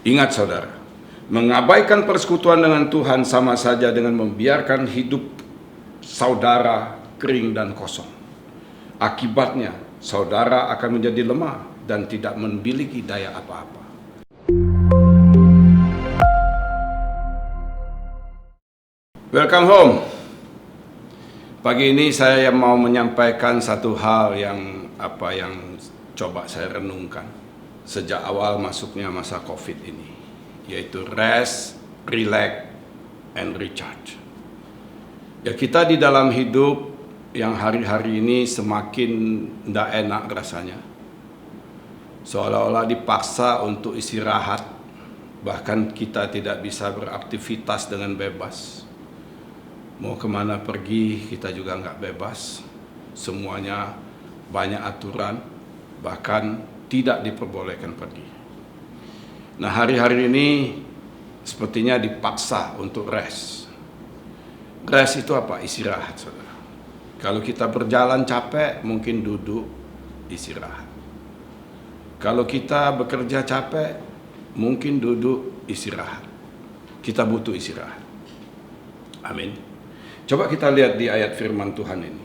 Ingat saudara, mengabaikan persekutuan dengan Tuhan sama saja dengan membiarkan hidup saudara kering dan kosong. Akibatnya, saudara akan menjadi lemah dan tidak memiliki daya apa-apa. Welcome home. Pagi ini saya mau menyampaikan satu hal yang coba saya renungkan sejak awal masuknya masa COVID ini, yaitu rest, relax, and recharge. Ya, kita di dalam hidup yang hari-hari ini semakin tidak enak rasanya. Seolah-olah dipaksa untuk istirahat, bahkan kita tidak bisa beraktivitas dengan bebas. Mau kemana pergi kita juga nggak bebas. Semuanya banyak aturan, bahkan tidak diperbolehkan pergi. Nah, hari-hari ini sepertinya dipaksa untuk rest. Rest itu apa? Istirahat, saudara. Kalau kita berjalan capek, mungkin duduk istirahat. Kalau kita bekerja capek, mungkin duduk istirahat. Kita butuh istirahat. Amin. Coba kita lihat di ayat firman Tuhan ini.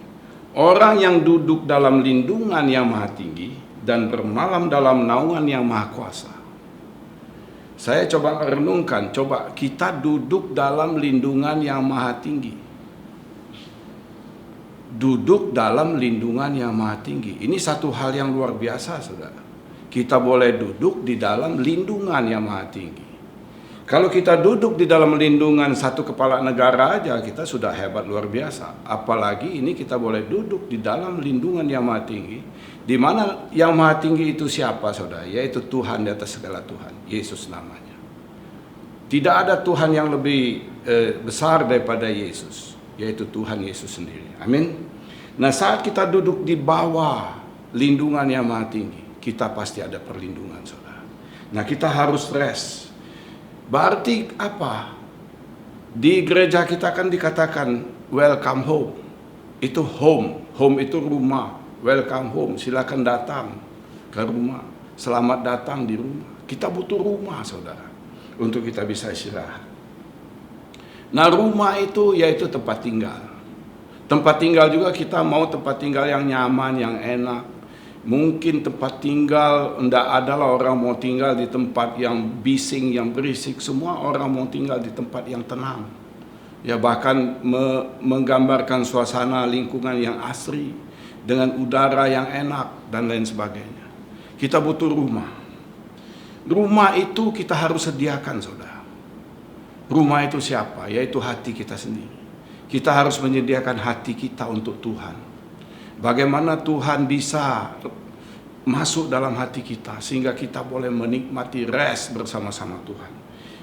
Orang yang duduk dalam lindungan yang maha tinggi dan bermalam dalam naungan yang maha kuasa. Saya coba renungkan, coba kita duduk dalam lindungan yang maha tinggi. Duduk dalam lindungan yang maha tinggi. Ini satu hal yang luar biasa, saudara. Kita boleh duduk di dalam lindungan yang maha tinggi. Kalau kita duduk di dalam lindungan satu kepala negara aja, kita sudah hebat luar biasa. Apalagi ini kita boleh duduk di dalam lindungan yang maha tinggi. Di mana yang maha tinggi itu siapa, saudara? Yaitu Tuhan di atas segala Tuhan, Yesus namanya. Tidak ada Tuhan yang lebih besar daripada Yesus, yaitu Tuhan Yesus sendiri. Amin. Nah, saat kita duduk di bawah lindungan yang maha tinggi, kita pasti ada perlindungan, saudara. Nah, kita harus rest. Berarti apa? Di gereja kita kan dikatakan welcome home. Itu home. Home itu rumah. Welcome home. Silakan datang ke rumah. Selamat datang di rumah. Kita butuh rumah, saudara, untuk kita bisa istirahat. Nah, rumah itu yaitu tempat tinggal. Tempat tinggal juga kita mau tempat tinggal yang nyaman, yang enak. Mungkin tempat tinggal, tidak adalah orang mau tinggal di tempat yang bising, yang berisik. Semua orang mau tinggal di tempat yang tenang. Ya, bahkan menggambarkan suasana lingkungan yang asri, dengan udara yang enak, dan lain sebagainya. Kita butuh rumah. Rumah itu kita harus sediakan, saudara. Rumah itu siapa? Yaitu hati kita sendiri. Kita harus menyediakan hati kita untuk Tuhan. Bagaimana Tuhan bisa masuk dalam hati kita sehingga kita boleh menikmati rest bersama-sama Tuhan.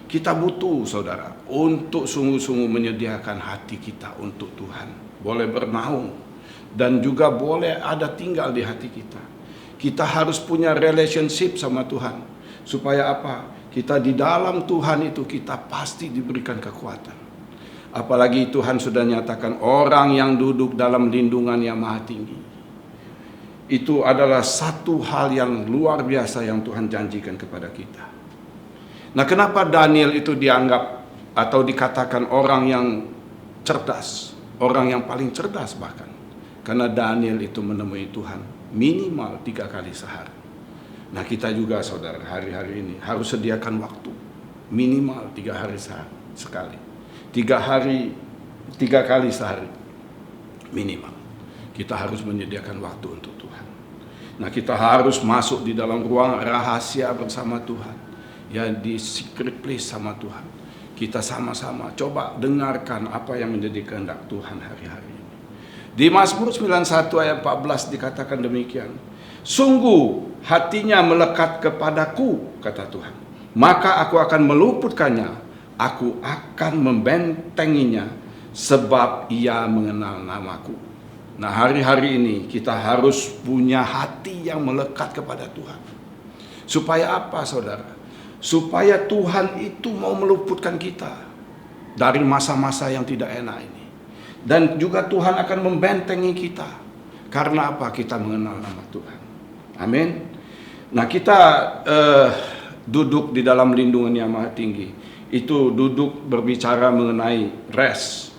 Kita butuh, saudara, untuk sungguh-sungguh menyediakan hati kita untuk Tuhan. Boleh bernaung dan juga boleh ada tinggal di hati kita. Kita harus punya relationship sama Tuhan. Supaya apa? Kita di dalam Tuhan itu kita pasti diberikan kekuatan. Apalagi Tuhan sudah nyatakan orang yang duduk dalam lindungan yang maha tinggi. Itu adalah satu hal yang luar biasa yang Tuhan janjikan kepada kita. Nah, kenapa Daniel itu dianggap atau dikatakan orang yang cerdas, orang yang paling cerdas bahkan? Karena Daniel itu menemui Tuhan minimal 3 kali sehari. Nah, kita juga, saudara, hari-hari ini harus sediakan waktu minimal 3 hari sekali. 3 kali sehari minimal. Kita harus menyediakan waktu untuk Tuhan. Nah, kita harus masuk di dalam ruang rahasia bersama Tuhan. Ya, di secret place sama Tuhan. Kita sama-sama coba dengarkan apa yang menjadi kehendak Tuhan hari-hari ini. Di Mazmur 91 ayat 14 dikatakan demikian. Sungguh hatinya melekat kepadaku, kata Tuhan. Maka aku akan meluputkannya. Aku akan membentenginya sebab ia mengenal namaku. Nah, hari-hari ini kita harus punya hati yang melekat kepada Tuhan. Supaya apa, saudara? Supaya Tuhan itu mau meluputkan kita dari masa-masa yang tidak enak ini. Dan juga Tuhan akan membentengi kita. Karena apa? Kita mengenal nama Tuhan. Amin. Nah, kita Duduk di dalam lindungan yang maha tinggi. Itu duduk berbicara mengenai rest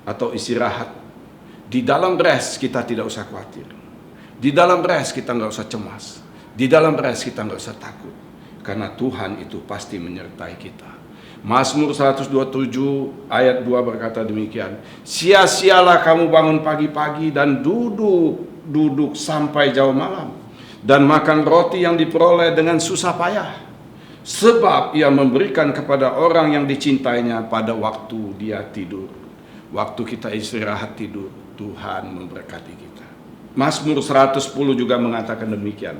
atau istirahat. Di dalam rest kita tidak usah khawatir. Di dalam rest kita nggak usah cemas. Di dalam rest kita nggak usah takut. Karena Tuhan itu pasti menyertai kita. Mazmur 127 ayat 2 berkata demikian. Sia-sialah kamu bangun pagi-pagi dan duduk sampai jauh malam. Dan makan roti yang diperoleh dengan susah payah. Sebab ia memberikan kepada orang yang dicintainya pada waktu dia tidur. Waktu kita istirahat tidur, Tuhan memberkati kita. Mazmur 110 juga mengatakan demikian.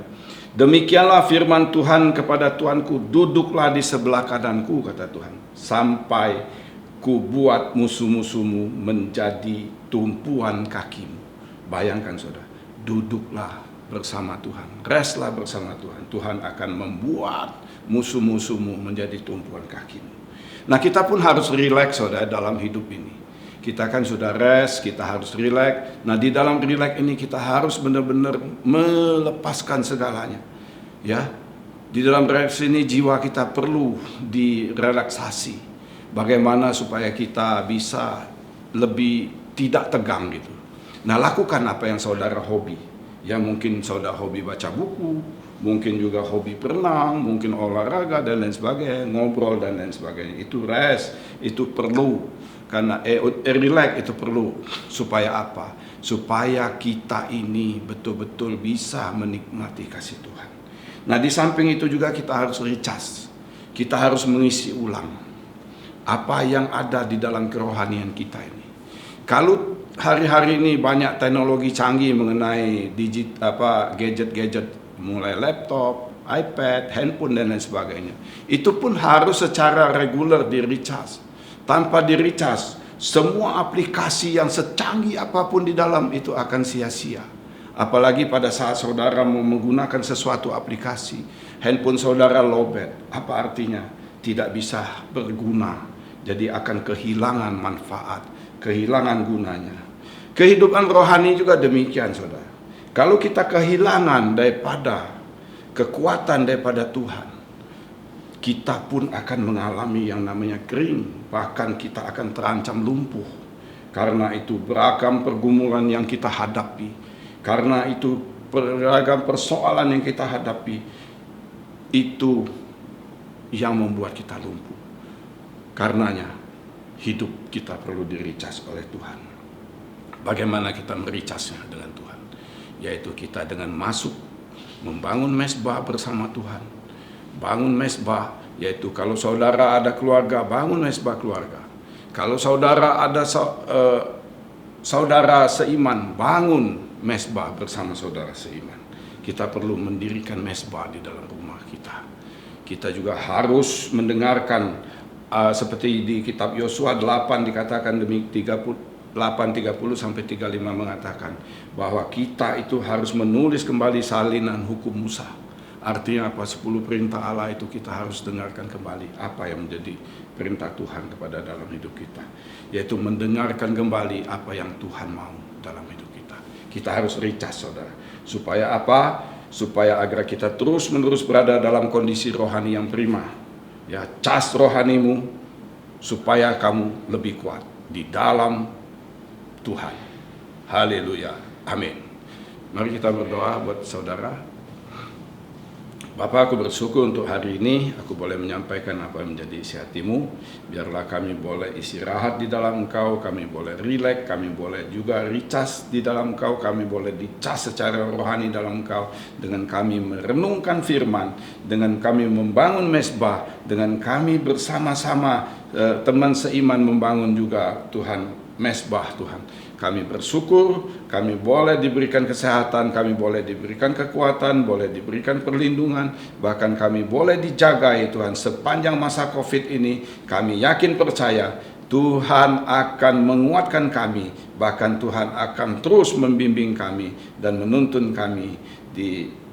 Demikianlah firman Tuhan kepada Tuanku, duduklah di sebelah kananku, kata Tuhan, sampai ku buat musuh-musuhmu menjadi tumpuan kakimu. Bayangkan saudara, duduklah bersama Tuhan, restlah bersama Tuhan. Tuhan akan membuat musuh-musuhmu menjadi tumpuan kakimu. Nah, kita pun harus rileks saudara dalam hidup ini. Kita kan sudah rest, kita harus rileks. Nah, di dalam rileks ini kita harus benar-benar melepaskan segalanya. Ya, di dalam rileks ini jiwa kita perlu direlaksasi. Bagaimana supaya kita bisa lebih tidak tegang gitu. Nah, lakukan apa yang saudara hobi. Ya, mungkin saudara hobi baca buku, mungkin juga hobi berenang, mungkin olahraga dan lain sebagainya, ngobrol dan lain sebagainya. Itu rest, itu perlu. Karena relax itu perlu. Supaya apa? Supaya kita ini betul-betul bisa menikmati kasih Tuhan. Nah, di samping itu juga kita harus recharge. Kita harus mengisi ulang apa yang ada di dalam kerohanian kita ini. Kalau hari-hari ini banyak teknologi canggih mengenai gadget-gadget, mulai laptop, iPad, handphone dan lain sebagainya. Itu pun harus secara reguler di recharge. Tanpa di recharge, semua aplikasi yang secanggih apapun di dalam itu akan sia-sia. Apalagi pada saat saudara mau menggunakan sesuatu aplikasi, handphone saudara lowbat. Apa artinya? Tidak bisa berguna. Jadi akan kehilangan manfaat, kehilangan gunanya. Kehidupan rohani juga demikian, saudara. Kalau kita kehilangan daripada kekuatan daripada Tuhan, kita pun akan mengalami yang namanya kering. Bahkan kita akan terancam lumpuh. Karena itu beragam pergumulan yang kita hadapi. Karena itu beragam persoalan yang kita hadapi. Itu yang membuat kita lumpuh. Karenanya hidup kita perlu di-recharge oleh Tuhan. Bagaimana kita me-recharge-nya dengan Tuhan? Yaitu kita dengan masuk, membangun mezbah bersama Tuhan. Bangun mezbah, yaitu kalau saudara ada keluarga, bangun mezbah keluarga. Kalau saudara ada saudara seiman, bangun mezbah bersama saudara seiman. Kita perlu mendirikan mezbah di dalam rumah kita. Kita juga harus mendengarkan seperti di kitab Yosua 8 dikatakan demi 8:30 sampai 35 mengatakan bahwa kita itu harus menulis kembali salinan hukum Musa. Artinya apa? 10 perintah Allah itu kita harus dengarkan kembali. Apa yang menjadi perintah Tuhan kepada dalam hidup kita. Yaitu mendengarkan kembali apa yang Tuhan mau dalam hidup kita. Kita harus recharge, saudara. Supaya apa? Supaya agar kita terus-menerus berada dalam kondisi rohani yang prima. Ya, cas rohanimu supaya kamu lebih kuat di dalam Tuhan. Haleluya. Amin. Mari kita berdoa buat saudara. Bapa, aku bersyukur untuk hari ini aku boleh menyampaikan apa yang menjadi isi hatimu. Biarlah kami boleh istirahat di dalam Engkau, kami boleh rileks, kami boleh juga recharge di dalam Engkau, kami boleh dicas secara rohani dalam Engkau, dengan kami merenungkan firman, dengan kami membangun mezbah, dengan kami bersama-sama teman seiman membangun juga Tuhan mezbah Tuhan. Kami bersyukur, kami boleh diberikan kesehatan, kami boleh diberikan kekuatan, boleh diberikan perlindungan, bahkan kami boleh dijaga ya Tuhan sepanjang masa COVID ini. Kami yakin percaya Tuhan akan menguatkan kami, bahkan Tuhan akan terus membimbing kami dan menuntun kami di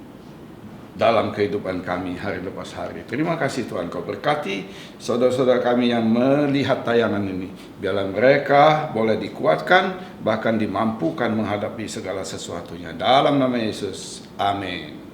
dalam kehidupan kami hari lepas hari. Terima kasih Tuhan, Kau berkati saudara-saudara kami yang melihat tayangan ini. Biarlah mereka boleh dikuatkan, bahkan dimampukan menghadapi segala sesuatunya. Dalam nama Yesus, amin.